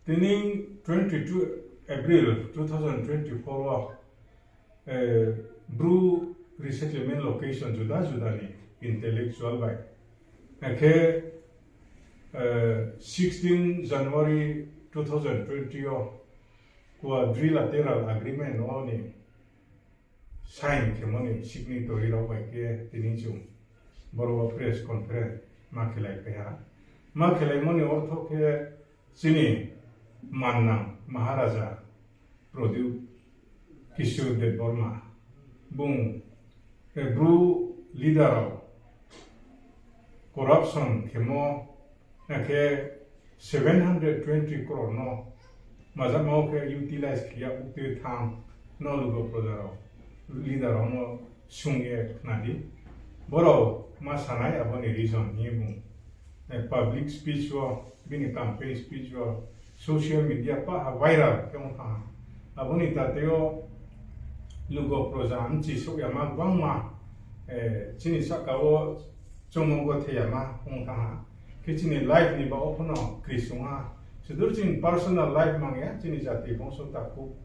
Tining 22 April 2024 Brew resettlement location juda ni intellectual by. Okay, 16 January 2020 quadrilateral agreement ni sign kemoni signatory raw by ke tining chung boro press conference makelai peha makelai moni ortho ke sini Mannang Maharaja Pradip Kishore Debbarma Bung Brew leader corruption kemo ke 720 crore no mazamo ke utilize kiya ukte tham no lugo prodaro leader no sungye nadi boro ma sanai aboni reason ni bung public speech wo bini campaign speech wo social media pa viral kyong tha aboni tateo lugo program chi so yama gwangma chini sakawo chongmo the yama hong tha kichini live ni ba opno krisunga sudurjin personal life mangya chini jati bongso ta ku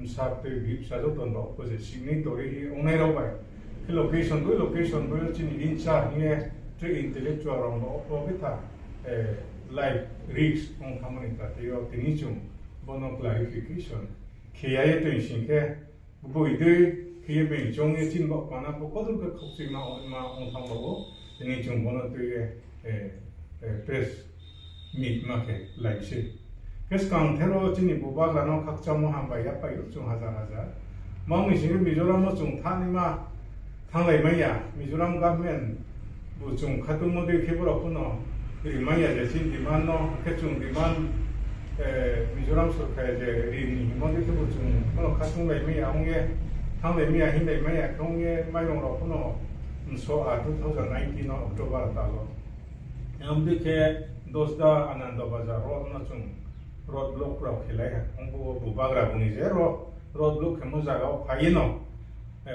msap te bip sa jo ton ba ko je signi tori hi onai ro ba location go chini in cha ni tre intellectual ro o bitha like risk on harmonica teo tinichum bono clarification kiaye to shinke boide kiye ben jongye chin ba pana ko kodul ka khopsi ma on thang ba tinichum bono te press meet ma ke like se kes kam thero chini buba la no khakcha mo ham ba ya pa yu chung hazar ma mi sing mizoram mo chung thani ma thanglai mai ya mizoram government bu chung khatum mo de khebora kuno Maya the sin demand no catching demand Mizoram Surka the in Mondico to Katung like me, Onge, how they me, I think they may have Konge, my own Ropono, and so 2019 October Talo. Ambike, Dosta, Ananda Baza, Road Natum, Road Block Rock, Ungo Bubagra Bunizero, Road Block Muzaga, Paino,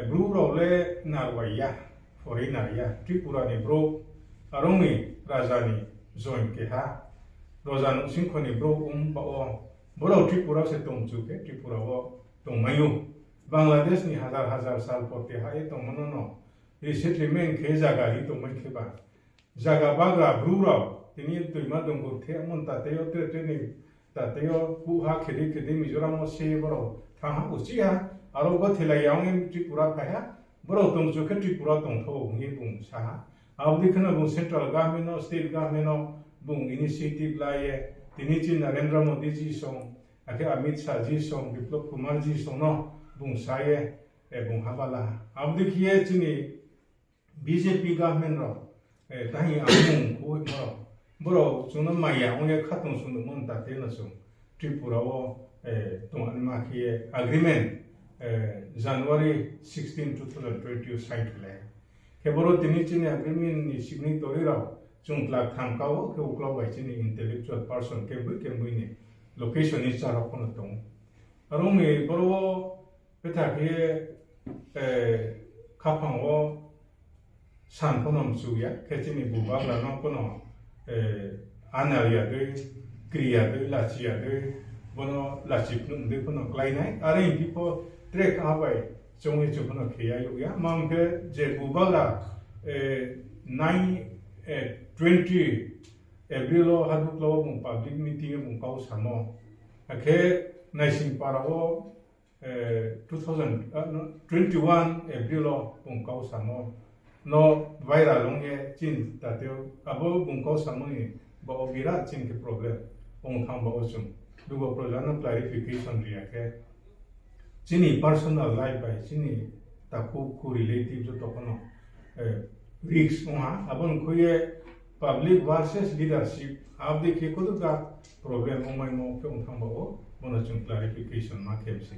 Blue Role Narwaya, Foreigner, Tripura de Bro, Aromi, Razani. Join ke ha rozan singkhoni bro bao boro tripura se tong chuke tripura wo tong mayu bangladesh ni hazar sal pote ha e tong monono resettlement ke jaga ri tong mai ke ba jaga bagra brura tini to ma dong go the mon ta te yo te ni ta te yo ku ha khedi mizoram mo se boro tha ha uchi ha aro go thela yang tripura pha ha boro tong chuke tripura tong tho ngi bung sa Abdi kana bung central government no state government bung initiative laye tinichi Narendra Modi ji song ake Amit Shah ji song Biplab Kumar ji song no bung saye bung habala abdi kiye chini BJP government ro tahi amung ko boro chuna maya onge khatong sunu mon ta te na sung Tripura wo tong anma kiye agreement January 16 2020 signed le Keboro tinichini agreement ni signatory raw chung klak tham kawo ke uklo bai chini intellectual person kembui ni location ni chara kono tong arong me boro peta ke khapang wo san konom suya ke chini buba la no kono analia de kriya de la chia de bono la chip nung de kono klainai are people trek abai Chongwe Chukuna Kia Yuya, Mampe, Jebubala, 9/20 April Haduklo, public meeting, Mukau Samo, Ake, Naisin Parao, 2021 April, Mukau Samo, no viral longe chin, Tateo, above Mukau Samoni, Baobira chin problem, Ongtamba Osum, Dugo Prozana clarification Riake. Chini personal life by chini taku ku relative jo tokono risk oha abon kuye public versus leadership abdi ke kodu ka problem omai mo ke thang bo mono chung clarification ma kemsi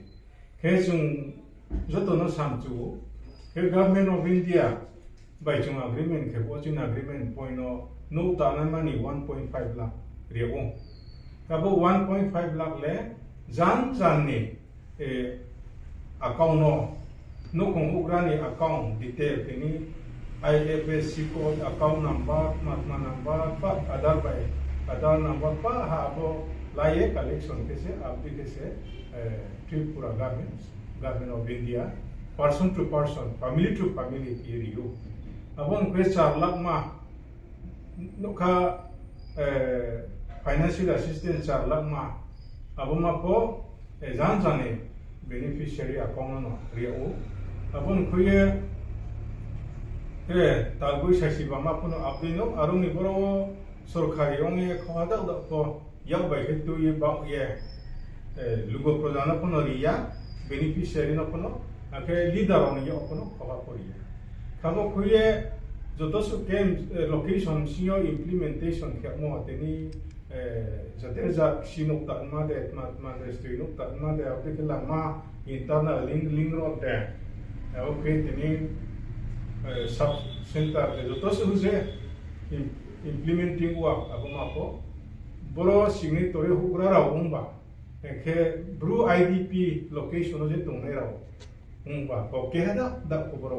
ke chung joto no samchu ke government of India by chung agreement ke watching agreement point no tanan mani 1.5 lakh riego kabo 1.5 lakh le jan ni account no kung ugrani account detail ini IFSC code account number matma number pa adar by अदा number पा हाबो लाये collection के से आपदी के से Tripura government of India person to person family की रियो अब उनको 4 लाख मा नुका फाइनेंशियल असिस्टेंस 4 लाख मा अब मापो जान जाने बेनिफिशियरी अकाउंट नो रियो अब उनको ये तालगुई सासिबा मापनो अपनो आरुनि बरो सरकारी ओंगे खवादा को याव बाइके तो ये बा ये लुगो प्रजाना पनो रिया बेनिफिशियरी न पनो आके लीडर ओंगे ये अपनो खवा परिया खाबो खुये जो दस गेम लोकेशन सियो इम्प्लीमेंटेशन के मो तेनी जते जा सिनोक ता मा दे स्ट्रीनोक ता मा दे अपने के लामा इंटरनल लिंक रोड दे ओके तेनी सब सेंटर जो तो से implementing work abo mapo boro signatory hugra ra umba ke bru idp location je tongai ra umba ko ke da ko boro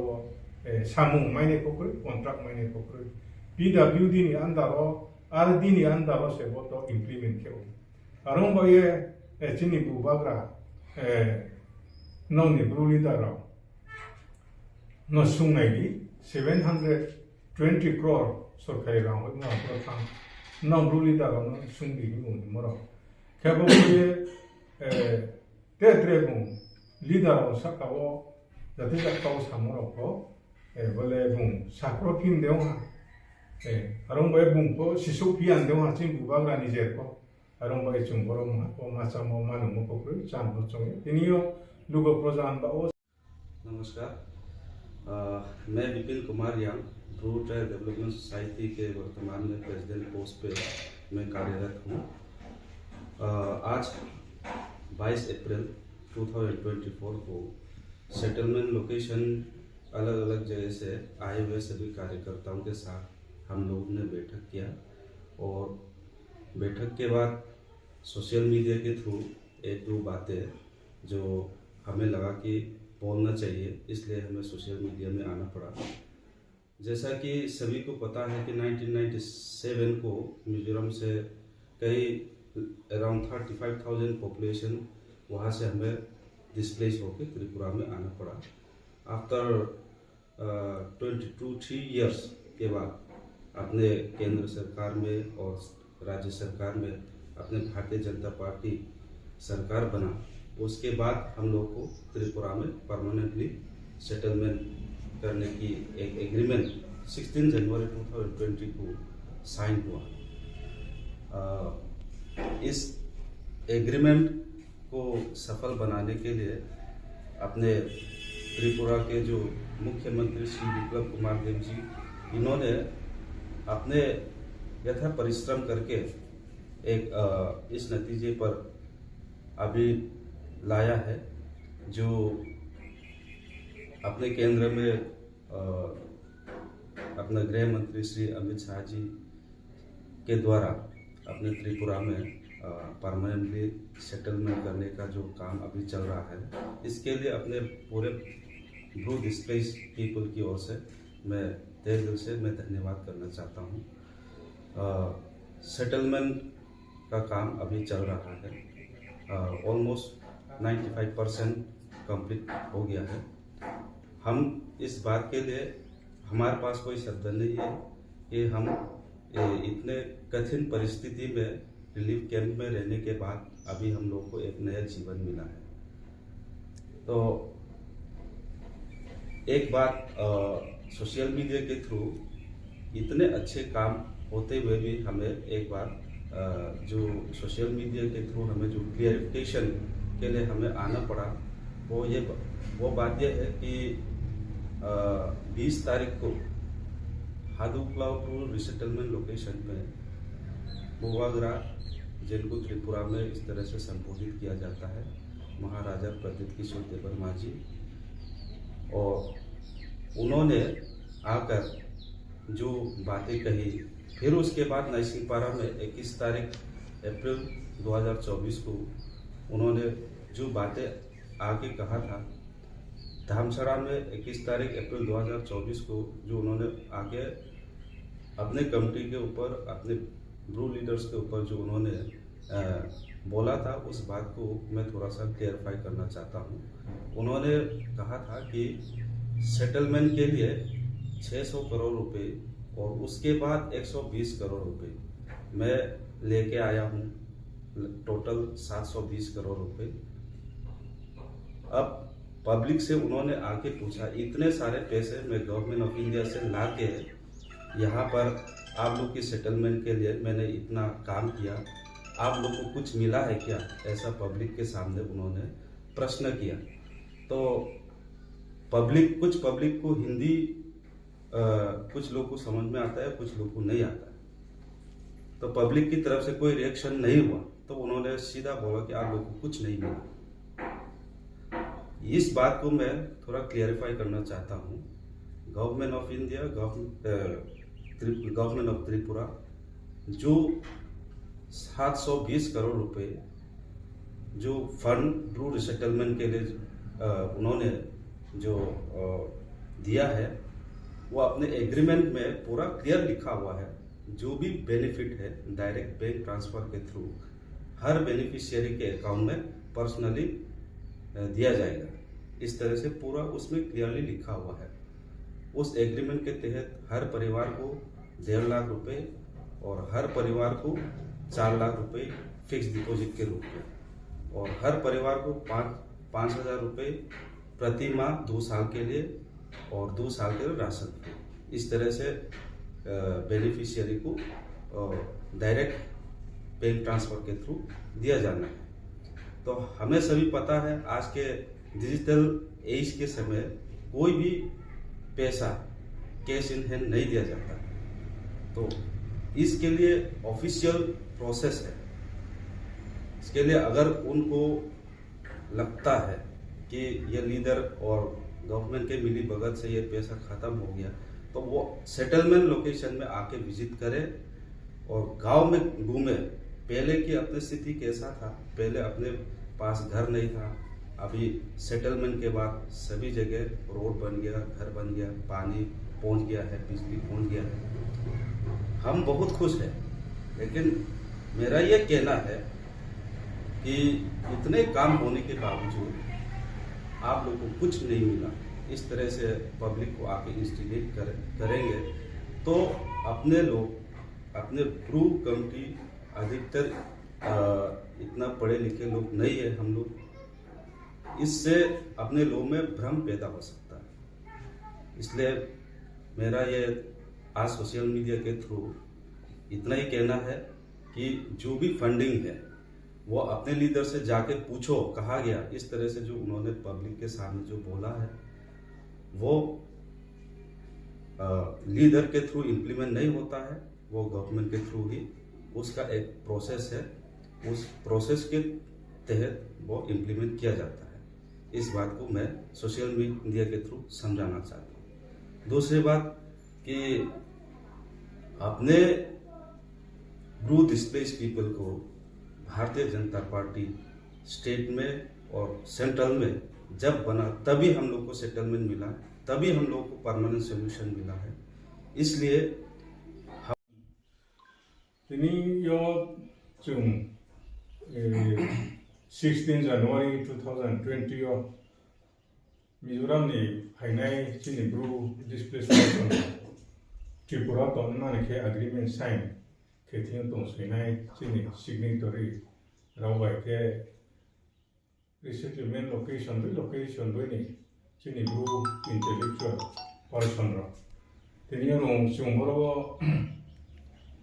samung maine kokru contract maine kokru pwd ni andaro rd ni andaro se boto implement ke arong ba ye chini bu bagra no ni bru leader ra no sungai ni 720 crore सरकारी राव में अपना काम नंबरूली दागा में सुंगी भी मुझे मरो क्या बोले ये तेरे बुं लीडर और सकावो जैसे जब सामरो को बोले बुं साक्रो फिन देवा अरुण भाई बुं को शिशु फियान देवा चिं बुबाग रानी जेर को अरुण भाई चुंबरो मा को माचा मो मानु मो को कोई चांद बच्चों इनियो लुगो प्रोजान बाओ। नमस्कार, मैं विपिन कुमार यांग ब्रू ट्रायल डेवलपमेंट सोसाइटी के वर्तमान में प्रेसिडेंट पोस्ट पे मैं कार्यरत हूँ। आज 22 अप्रैल 2024 को सेटलमेंट लोकेशन अलग अलग जगह से आए हुए सभी कार्यकर्ताओं के साथ हम लोगों ने बैठक किया और बैठक के बाद सोशल मीडिया के थ्रू 1-2 बातें जो हमें लगा कि बोलना चाहिए, इसलिए हमें सोशल मीडिया में आना पड़ा। जैसा कि सभी को पता है कि 1997 को मिजोरम से कई अराउंड 35,000 पॉपुलेशन वहाँ से हमें डिस्प्लेस होकर त्रिपुरा में आना पड़ा। आफ्टर 22-3 इयर्स के बाद अपने केंद्र सरकार में और राज्य सरकार में अपने भारतीय जनता पार्टी सरकार बना, उसके बाद हम लोग को त्रिपुरा में परमानेंटली सेटलमेंट करने की एक एग्रीमेंट 16 जनवरी 2020 को साइन हुआ। इस एग्रीमेंट को सफल बनाने के लिए अपने त्रिपुरा के जो मुख्यमंत्री श्री विप्लव कुमार देव जी, इन्होंने अपने यथा परिश्रम करके एक इस नतीजे पर अभी लाया है, जो अपने केंद्र में अपना गृह मंत्री श्री अमित शाह जी के द्वारा अपने त्रिपुरा में परमानेंटली सेटलमेंट करने का जो काम अभी चल रहा है, इसके लिए अपने पूरे ब्रू डिस्प्लेस पीपल की ओर से मैं तहे दिल से मैं धन्यवाद करना चाहता हूँ। सेटलमेंट का काम अभी चल रहा है, ऑलमोस्ट 95% कंप्लीट हो गया है। हम इस बात के लिए हमारे पास कोई शब्द नहीं है कि हम इतने कठिन परिस्थिति में रिलीफ कैंप में रहने के बाद अभी हम लोग को एक नया जीवन मिला है। तो एक बात, सोशल मीडिया के थ्रू इतने अच्छे काम होते हुए भी हमें एक बार जो सोशल मीडिया के थ्रू हमें जो क्लियरिफिकेशन के लिए हमें आना पड़ा, वो बात यह है कि 20 तारीख को हादुक्लाव टू रिसेटलमेंट लोकेशन में बुवागरा, जिनको त्रिपुरा में इस तरह से संबोधित किया जाता है, महाराजा प्रदीप किशोर देववर्मा जी, और उन्होंने आकर जो बातें कही, फिर उसके बाद नाइसिंगपारा में 21 तारीख अप्रैल 2024 को उन्होंने जो बातें आगे कहा था, धामसरा में 21 तारीख अप्रैल 2024 को जो उन्होंने आगे अपने कमेटी के ऊपर अपने ब्रू लीडर्स के ऊपर जो उन्होंने बोला था, उस बात को मैं थोड़ा सा क्लियरफाई करना चाहता हूँ। उन्होंने कहा था कि सेटलमेंट के लिए 600 करोड़ रुपए और उसके बाद 120 करोड़ रुपए मैं लेके आया हूँ, टोटल 720 करोड़ रुपए। अब पब्लिक से उन्होंने आके पूछा, इतने सारे पैसे मैं गवर्नमेंट ऑफ इंडिया से ला के यहाँ पर आप लोग की सेटलमेंट के लिए मैंने इतना काम किया, आप लोग को कुछ मिला है क्या? ऐसा पब्लिक के सामने उन्होंने प्रश्न किया। तो कुछ पब्लिक को हिंदी कुछ लोग को समझ में आता है, कुछ लोग को नहीं आता है। तो पब्लिक की तरफ से कोई रिएक्शन नहीं हुआ, तो उन्होंने सीधा बोला कि आप लोग को कुछ नहीं मिला। इस बात को मैं थोड़ा क्लियरिफाई करना चाहता हूँ। Government of India, government of Tripura जो 720 करोड़ रुपए जो फंड ब्रू रिसेटलमेंट के लिए उन्होंने जो दिया है, वो अपने एग्रीमेंट में पूरा क्लियर लिखा हुआ है। जो भी बेनिफिट है डायरेक्ट बैंक ट्रांसफर के थ्रू हर बेनिफिशियरी के अकाउंट में पर्सनली दिया जाएगा। इस तरह से पूरा उसमें क्लियरली लिखा हुआ है। उस एग्रीमेंट के तहत हर परिवार को 1.5 लाख रुपए और हर परिवार को 4 लाख रुपए फिक्स डिपॉजिट के रूप में, और हर परिवार को 5,000 रुपए प्रति माह 2 साल के लिए और 2 साल के लिए राशन। इस तरह से बेनिफिशियरी को डायरेक्ट बैंक ट्रांसफर के थ्रू दिया जाना है। तो हमें सभी पता है आज के डिजिटल एज के समय कोई भी पैसा कैश इन हैंड नहीं दिया जाता। तो इसके लिए ऑफिशियल प्रोसेस है। इसके लिए अगर उनको लगता है कि ये लीडर और गवर्नमेंट के मिली भगत से ये पैसा खत्म हो गया, तो वो सेटलमेंट लोकेशन में आके विजिट करे और गांव में घूमे। पहले की अपनी स्थिति कैसा था, पहले अपने पास घर नहीं था, अभी सेटलमेंट के बाद सभी जगह रोड बन गया, घर बन गया, पानी पहुंच गया है, बिजली पहुंच गया है। हम बहुत खुश हैं, लेकिन मेरा ये कहना है कि इतने काम होने के बावजूद आप लोगों को कुछ नहीं मिला। इस तरह से पब्लिक को आके इंस्टिगेट करेंगे तो अपने लोग, अपने ब्रू कमिटी अधिकतर इतना पढ़े लिखे लोग नहीं है हम लोग, इससे अपने लोगों में भ्रम पैदा हो सकता है। इसलिए मेरा ये आज सोशल मीडिया के थ्रू इतना ही कहना है कि जो भी फंडिंग है वो अपने लीडर से जाके पूछो, कहा गया। इस तरह से जो उन्होंने पब्लिक के सामने जो बोला है वो लीडर के थ्रू इम्प्लीमेंट नहीं होता है, वो गवर्नमेंट के थ्रू ही उसका एक प्रोसेस है, उस प्रोसेस के तहत वो इम्प्लीमेंट किया जाता है। इस बात को मैं सोशल मीडिया के थ्रू समझाना चाहता हूँ। दूसरी बात कि अपने ब्रू डिस्प्लेस पीपल को भारतीय जनता पार्टी स्टेट में और सेंट्रल में जब बना तभी हम लोग को सेटलमेंट मिला, तभी हम लोग को परमानेंट सोल्यूशन मिला है। इसलिए जों 16 जानुवारि 2020 मिजोरामनि फाइनाय जोंनि Bru displacement Tripura government agreement sign खेथियां दंसैनाय जोंनि सिगनेटरि रावबाय के रिसेटलमेंट लोकेशन नि जोंनि ब्रू इंटेलेक्चुअल पर्सन दिनै उनाव जोंबो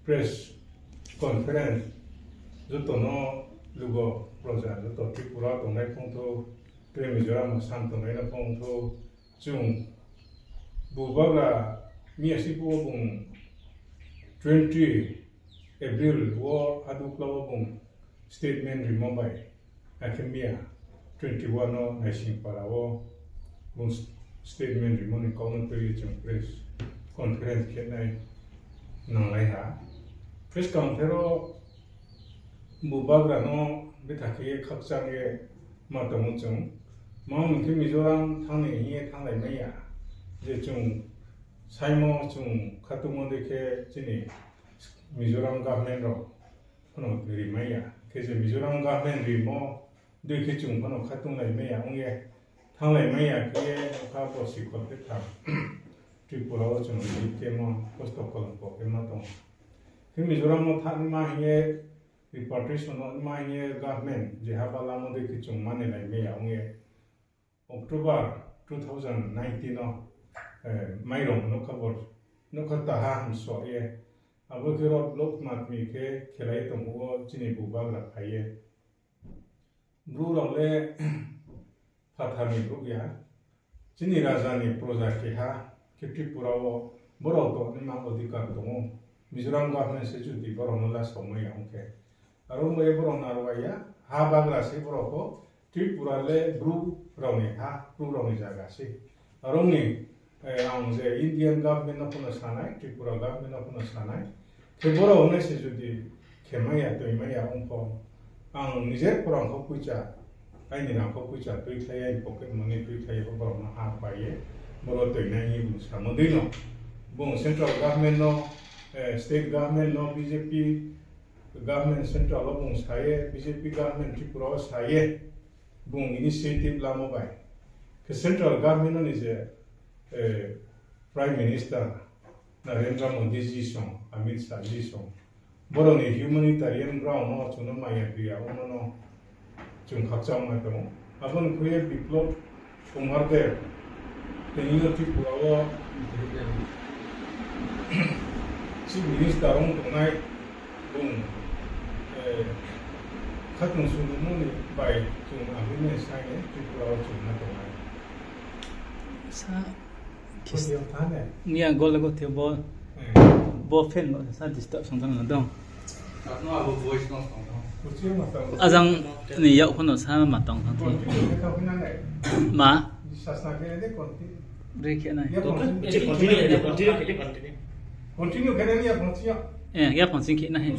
प्रेस कॉन्फ्रेंस जतनो लुगो प्रजा जत त्रिपुरा दंनाय फंथौ बे मिजोराम सान दंनाय फंथौ जों बुबाब्ला मियासिबो बुं 20 एप्रिल वो हादुक्लाव बुं स्टेटमेंट रिमबाय आखिमिया 21 नो नाइसिं पारावो बुं स्टेटमेंट रिमन काउंट पे जों प्रेस कॉन्फ्रेंस खेनाय नांलायहा प्रेस काउंटेरो बुबाग्रा नो बेथाखे खपचागे मातमु जों मा मोनसे मिजोराम थांनायनि थांलायनाया जे जों साइमो जों खातुमो देखे जोंनि Mizoram government ro kono rimaya kese Mizoram government rimo de kichung kono khatung lai meya ongye thang lai meya ke ka po sikot te tha Tripura o chung ke mo posto kolombo ke ma tong ke Mizoram mo than ma ye repatriation on ma ye government je habala mo de kichung mane lai meya ongye October 2019 no mai rong no khabor no khata ha so ye abo kero lok mat mi ke khelai tong ho chini bu bang la phaye bru rong le phathami bru ya chini rajani project ke ha ke Tripura o boro to ni ma odikar to Mizoram government se juti boro no la somai angke aro mo e boro na ro ya ha bagra se boro ko Tripura le bru rong ni ha bru rong ni jaga se aro ni ang je Indian government na puno sanai Tripura government na puno sanai ke boro one se judi kemaya to imaya ongpo ang nije porang ko pucha ai ni na ko pucha to thlai pocket money to thlai ko boro na ha paye boro to na ni bu samodino bon central government no state government no BJP government central bon saye BJP government Tripura saye bon initiative la mobile ke central government no ni je Prime Minister Narendra Modi ji song Amit Shah ji song boro ni humanitarian ground no chuno maya pia ono no chung khachang ma to abon kuye biplop kumar de tenino Tripura o si minister ong tongai bung khatung sunu ni bai chung amine sai ne Tripura o chung na tongai sa Kis thane nia gol go the bo fen lo sa disturb song dang dong no abo voice no kuchi ma ta azang ni yau khono sa ma tong thang kon thi ti ka hina ne ma sasna ke de kon ti break ya na continue ke ne ya kon ti ya phang sing ki na he